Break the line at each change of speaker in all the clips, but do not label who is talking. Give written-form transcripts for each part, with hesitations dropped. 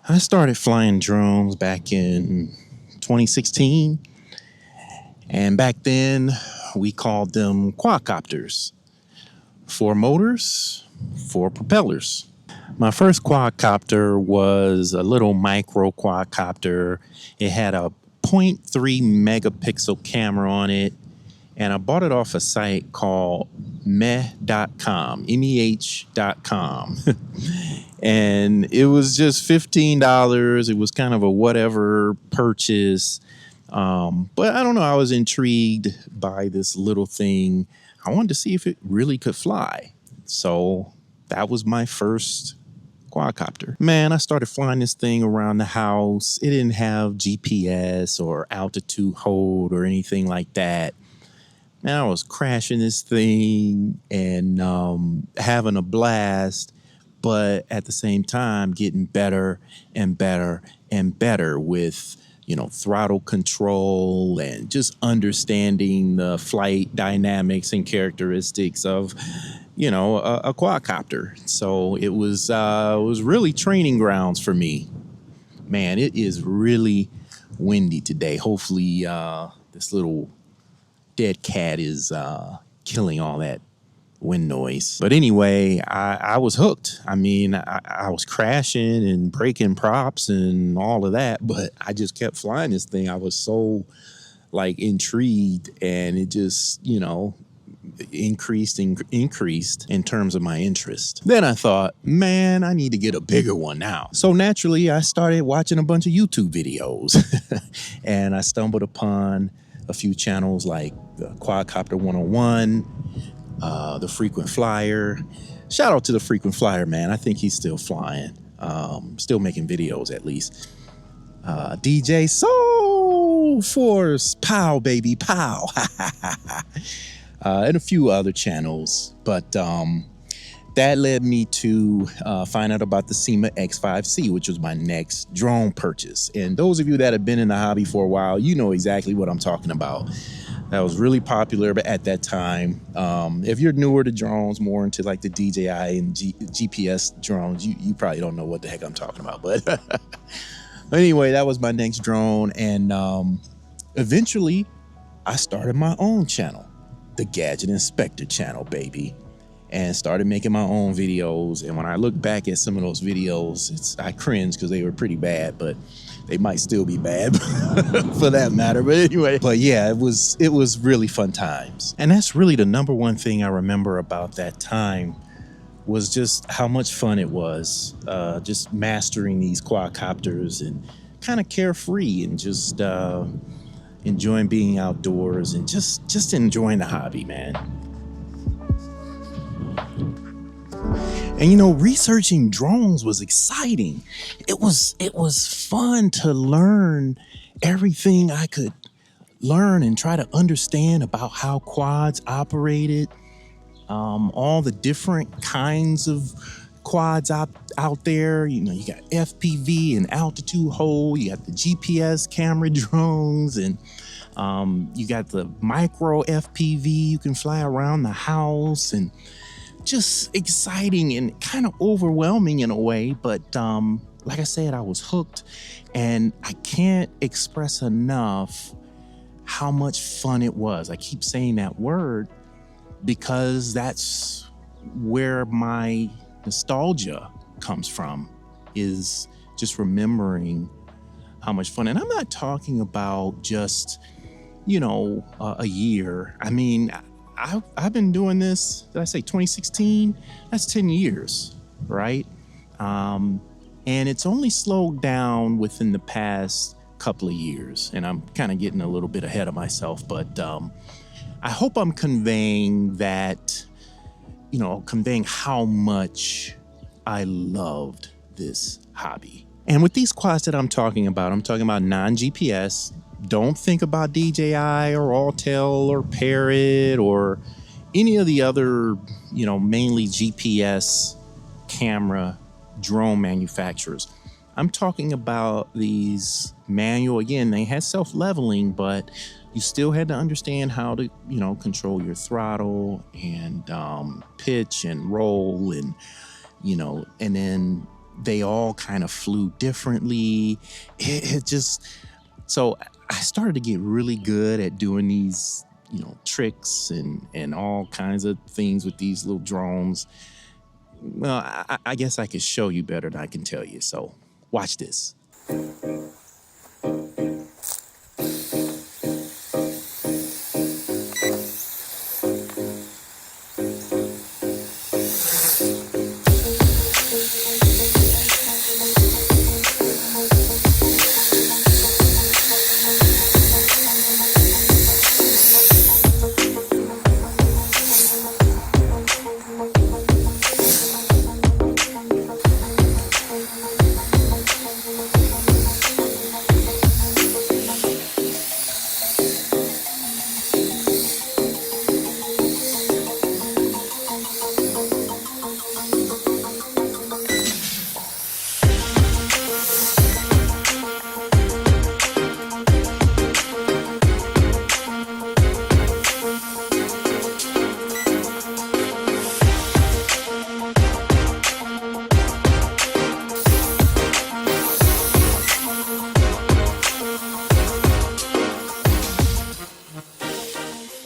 I started flying drones back in 2016, and back then we called them quadcopters. Four motors, four propellers. My first quadcopter was a little micro quadcopter. It had a zero point 0.3 megapixel camera on it, and I bought it off a site called meh.com, meh.com. And it was just $15. It was kind of a whatever purchase. But I don't know. I was intrigued by this little thing. I wanted to see if it really could fly. So that was my first quadcopter. Man, I started flying this thing around the house. It didn't have GPS or altitude hold or anything like that. Man, I was crashing this thing and having a blast, but at the same time getting better and better and better with, throttle control and just understanding the flight dynamics and characteristics of, a quadcopter. So it was really training grounds for me. Man, it is really windy today. Hopefully, this little dead cat is killing all that wind noise. But anyway, I was hooked. I mean, I was crashing and breaking props and all of that, but I just kept flying this thing. I was so intrigued, and it just, increased in terms of my interest. Then I thought, man, I need to get a bigger one now. So naturally, I started watching a bunch of YouTube videos and I stumbled upon a few channels like Quadcopter 101, the Frequent Flyer. Shout out to the Frequent Flyer, man. I think he's still flying, still making videos at least. DJ Soul Force, pow, baby, pow. And a few other channels. But that led me to find out about the SEMA X5C, which was my next drone purchase. And those of you that have been in the hobby for a while, you know exactly what I'm talking about. That was really popular at that time. If you're newer to drones, more into the DJI and GPS drones, you probably don't know what the heck I'm talking about. But anyway, that was my next drone. And eventually, I started my own channel, the Gadget Inspector channel, baby, and started making my own videos. And when I look back at some of those videos, I cringe because they were pretty bad, but they might still be bad for that matter. But anyway, yeah, it was really fun times. And that's really the number one thing I remember about that time, was just how much fun it was, just mastering these quadcopters and kind of carefree and just enjoying being outdoors and just enjoying the hobby, man. And researching drones was exciting. It was fun to learn everything I could learn and try to understand about how quads operated, all the different kinds of quads out there. You got FPV and altitude hold, you got the GPS camera drones, and you got the micro FPV you can fly around the house, and just exciting and kind of overwhelming in a way. But like I said, I was hooked, and I can't express enough how much fun it was. I keep saying that word because that's where my nostalgia comes from, is just remembering how much fun. And I'm not talking about just, a year. I mean, I've been doing this, did I say 2016? That's 10 years, right? And it's only slowed down within the past couple of years. And I'm kind of getting a little bit ahead of myself, but I hope I'm conveying that, conveying how much I loved this hobby. And with these quads that I'm talking about non-GPS. Don't think about DJI or Autel or Parrot or any of the other, mainly GPS camera drone manufacturers. I'm talking about these manual. Again, they had self-leveling, but you still had to understand how to, control your throttle and pitch and roll and, and then they all kind of flew differently. It just, so I started to get really good at doing these, tricks and all kinds of things with these little drones. Well, I guess I could show you better than I can tell you. So watch this.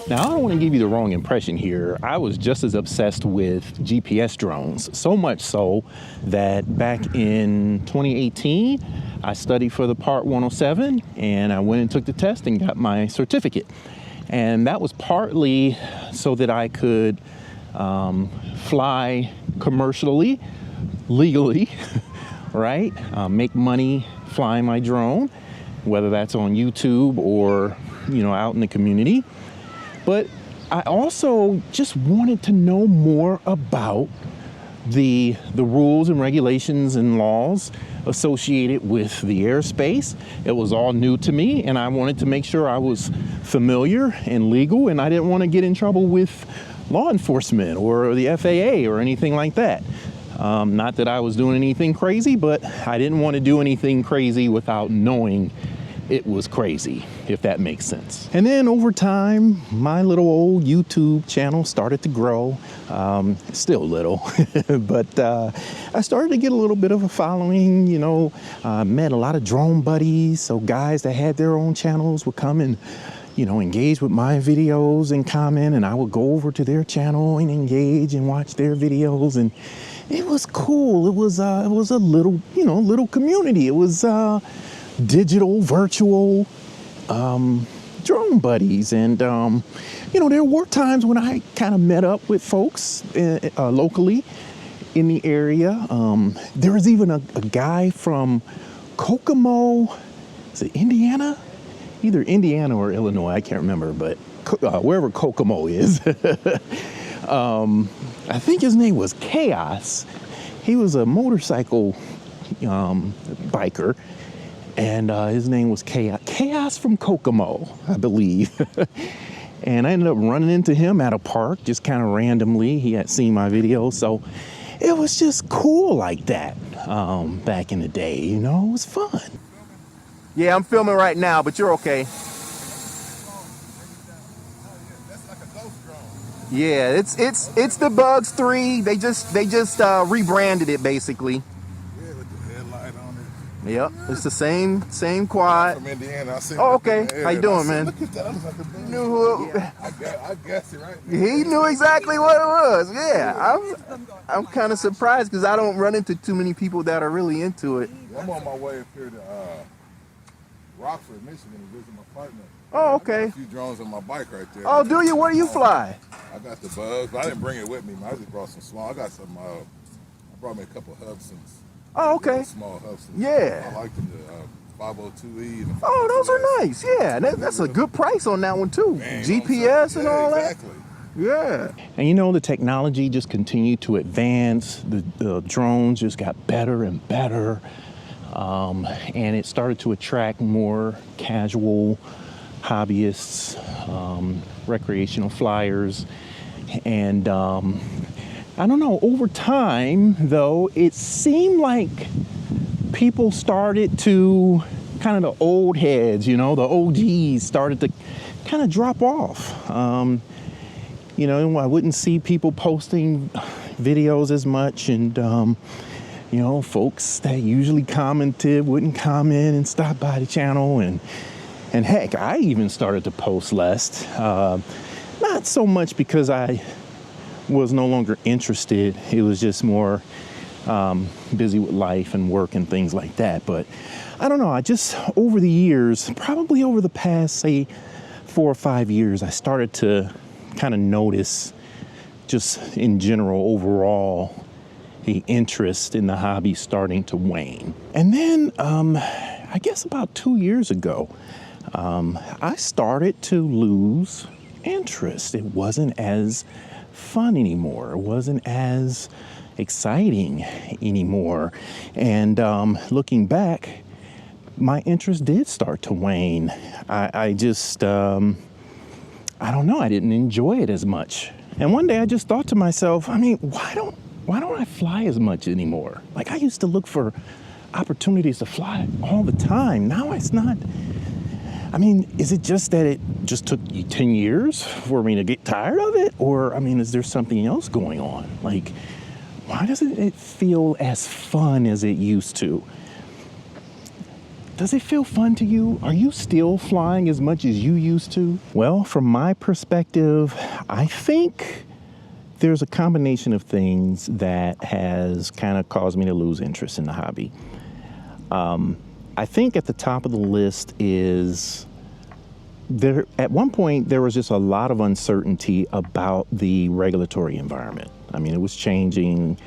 Now, I don't want to give you the wrong impression here. I was just as obsessed with GPS drones, so much so that back in 2018, I studied for the Part 107 and I went and took the test and got my certificate. And that was partly so that I could fly commercially, legally, right? Make money flying my drone, whether that's on YouTube or, out in the community. But I also just wanted to know more about the rules and regulations and laws associated with the airspace. It was all new to me, and I wanted to make sure I was familiar and legal, and I didn't want to get in trouble with law enforcement or the FAA or anything like that. Not that I was doing anything crazy, but I didn't want to do anything crazy without knowing it was crazy, if that makes sense. And then over time, my little old YouTube channel started to grow. Still little, but I started to get a little bit of a following, met a lot of drone buddies. So guys that had their own channels would come and, engage with my videos and comment, and I would go over to their channel and engage and watch their videos. And it was cool. It was a little, little community. It was, digital, virtual drone buddies. And, there were times when I kind of met up with folks locally in the area. There was even a guy from Kokomo, is it Indiana? Either Indiana or Illinois, I can't remember, but wherever Kokomo is. I think his name was Chaos. He was a motorcycle biker. And his name was Chaos from Kokomo, I believe. And I ended up running into him at a park, just kind of randomly. He had seen my video, so it was just cool like that back in the day. It was fun. Yeah, I'm filming right now, but you're okay. Yeah, it's the Bugs 3. They just rebranded it basically. Yep, it's the same quad.
From Indiana.
Oh, okay. How you doing, man?
Look at that. I was like,
you knew who?
Yeah, I guessed it right.
He knew exactly what it was. Yeah, I'm kind of surprised because I don't run into too many people that are really into it.
I'm on my way up here to Rockford, Michigan, to visit my partner.
Oh, okay.
I got a few drones on my bike right there.
Oh, do you? What do you fly?
I got the Bugs, but I didn't bring it with me. I just brought some small. I got some. I brought me a couple Hubsons.
Oh, okay.
Small Hubsons.
Yeah.
I like them, the 502E. And the
oh, those are nice. Yeah, that's a good price on that one too.
Man,
GPS and all
exactly.
that. Yeah. And the technology just continued to advance. The drones just got better and better. And it started to attract more casual hobbyists, recreational flyers. And I don't know, over time, though, it seemed like people started to, kind of the old heads, the OGs started to kind of drop off. I wouldn't see people posting videos as much, and you know, folks that usually commented wouldn't comment and stop by the channel. And heck, I even started to post less. Not so much because I was no longer interested. It was just more busy with life and work and things like that. But I don't know, I just, over the years, probably over the past, say, 4 or 5 years, I started to kind of notice just in general, overall, the interest in the hobby starting to wane. And then, I guess about 2 years ago, I started to lose interest. It wasn't as fun anymore. It wasn't as exciting anymore. And looking back, my interest did start to wane. I just, I don't know, I didn't enjoy it as much. And one day I just thought to myself, I mean, why don't I fly as much anymore? Like, I used to look for opportunities to fly all the time. Now it's not. I mean, is it just that it just took you 10 years for me to get tired of it? Or, I mean, is there something else going on? Like, why doesn't it feel as fun as it used to? Does it feel fun to you? Are you still flying as much as you used to? Well, from my perspective, I think there's a combination of things that has kind of caused me to lose interest in the hobby. I think at the top of the list is there. At one point, there was just a lot of uncertainty about the regulatory environment. I mean, it was changing.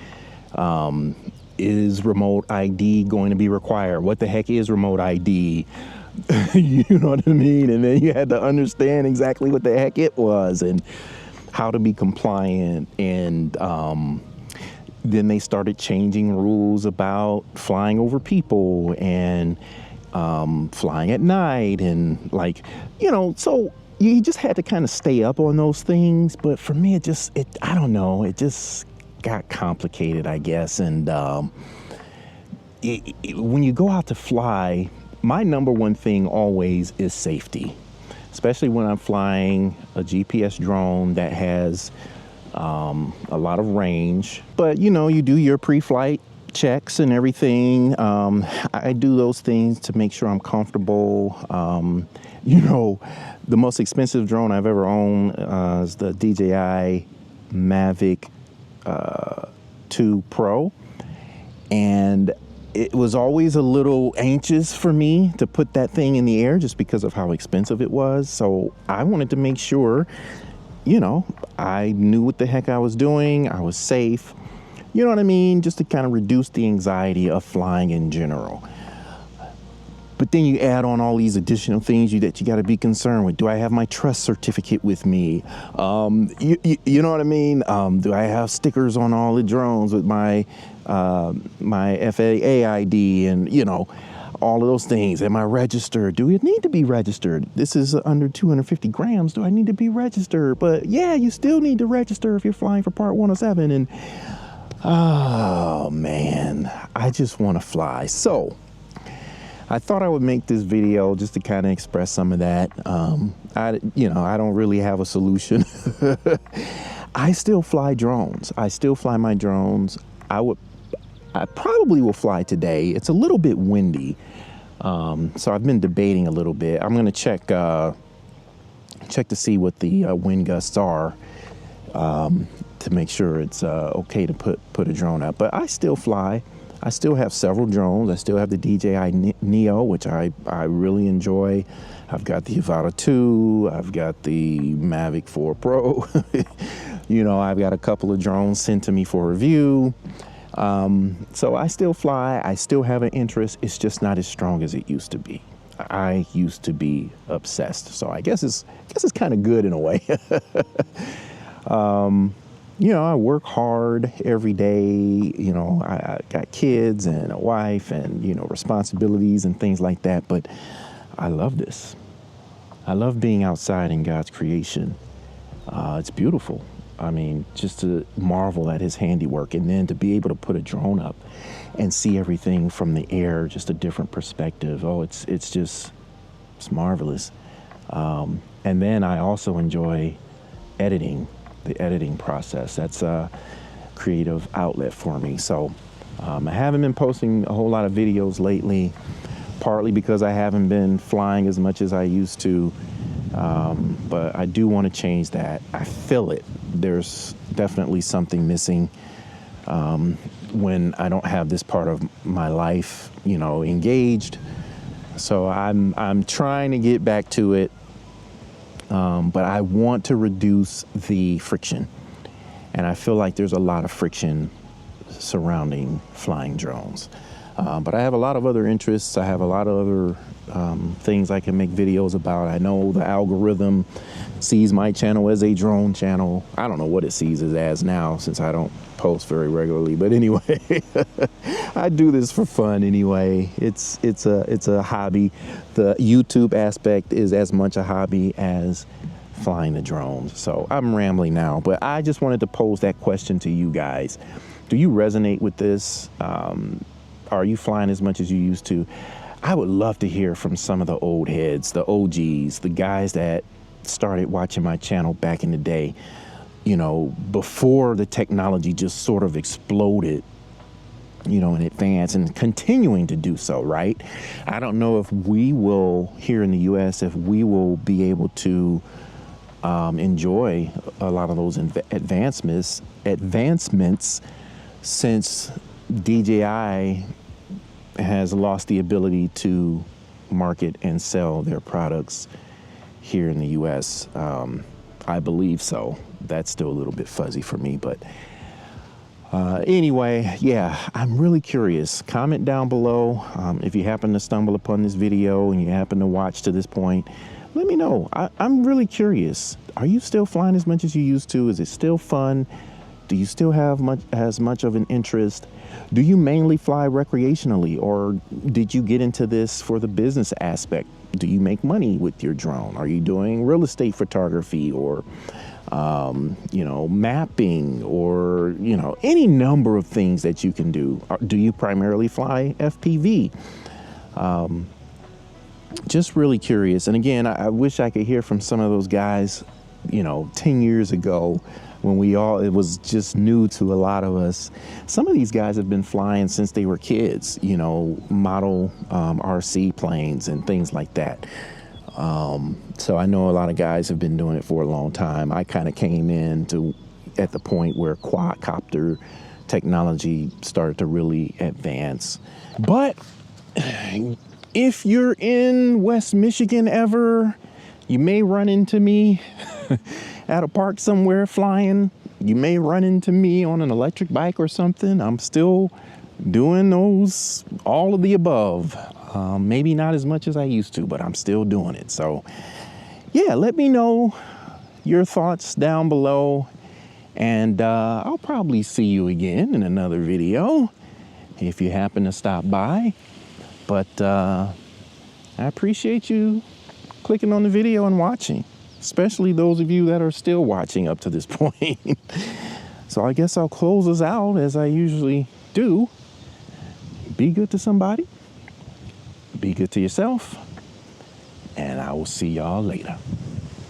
Is remote ID going to be required? What the heck is remote ID? You know what I mean? And then you had to understand exactly what the heck it was and how to be compliant. And then they started changing rules about flying over people and flying at night. And like, you know, so you just had to kind of stay up on those things. But for me, I don't know, it just got complicated, I guess. And when you go out to fly, my number one thing always is safety, especially when I'm flying a GPS drone that has a lot of range. But, you know, you do your pre-flight checks and everything. I do those things to make sure I'm comfortable. You know, the most expensive drone I've ever owned is the DJI Mavic 2 Pro, and it was always a little anxious for me to put that thing in the air just because of how expensive it was. So I wanted to make sure, you know, I knew what the heck I was doing. I was safe, you know what I mean, just to kind of reduce the anxiety of flying in general. But then you add on all these additional things that you got to be concerned with. Do I have my trust certificate with me? You know what I mean? Do I have stickers on all the drones with my FAA ID and, you know, all of those things? Am I registered? Do it need to be registered? This is under 250 grams. Do I need to be registered? But yeah, you still need to register if you're flying for Part 107. And oh man, I just want to fly. So I thought I would make this video just to kind of express some of that. I don't really have a solution. I still fly drones. I still fly my drones. I probably will fly today. It's a little bit windy. So I've been debating a little bit. I'm going to check to see what the wind gusts are to make sure it's okay to put a drone up. But I still fly. I still have several drones. I still have the DJI Neo, which I really enjoy. I've got the Avata 2. I've got the Mavic 4 Pro. You know, I've got a couple of drones sent to me for review. So I still fly. I still have an interest. It's just not as strong as it used to be. I used to be obsessed. So I guess it's kind of good in a way. You know, I work hard every day. You know, I got kids and a wife and, you know, responsibilities and things like that. But I love this. I love being outside in God's creation. It's beautiful. I mean, just to marvel at his handiwork, and then to be able to put a drone up and see everything from the air, just a different perspective. Oh, it's marvelous. And then I also enjoy editing. The editing process. That's a creative outlet for me. So I haven't been posting a whole lot of videos lately, partly because I haven't been flying as much as I used to. But I do want to change that. I feel it. There's definitely something missing when I don't have this part of my life, engaged. So I'm trying to get back to it, but I want to reduce the friction. And I feel like there's a lot of friction surrounding flying drones. But I have a lot of other interests. I have a lot of other things I can make videos about. I know the algorithm sees my channel as a drone channel. I don't know what it sees it as now since I don't post very regularly. But anyway, I do this for fun anyway. It's a hobby. The YouTube aspect is as much a hobby as flying the drones. So I'm rambling now, but I just wanted to pose that question to you guys. Do you resonate with this? Are you flying as much as you used to? I would love to hear from some of the old heads, the OGs, the guys that started watching my channel back in the day, before the technology just sort of exploded, in advance and continuing to do so, right? I don't know if we will, here in the US, if we will be able to enjoy a lot of those advancements since DJI has lost the ability to market and sell their products here in the US. I believe so. That's still a little bit fuzzy for me, but anyway, yeah, I'm really curious. Comment down below if you happen to stumble upon this video and you happen to watch to this point. Let me know. I'm really curious. Are you still flying as much as you used to? Is it still fun? Do you still have as much of an interest? Do you mainly fly recreationally, or did you get into this for the business aspect? Do you make money with your drone? Are you doing real estate photography or, mapping or, any number of things that you can do? Do you primarily fly FPV? Just really curious. And again, I wish I could hear from some of those guys, 10 years ago when it was just new to a lot of us. Some of these guys have been flying since they were kids, model RC planes and things like that. So I know a lot of guys have been doing it for a long time. I kind of came in at the point where quadcopter technology started to really advance. But if you're in West Michigan ever, you may run into me at a park somewhere flying. You may run into me on an electric bike or something. I'm still doing all of the above. Maybe not as much as I used to, but I'm still doing it. So yeah, let me know your thoughts down below, and I'll probably see you again in another video if you happen to stop by. But I appreciate you clicking on the video and watching, especially those of you that are still watching up to this point. So I guess I'll close us out as I usually do. Be good to somebody, be good to yourself, and I will see y'all later.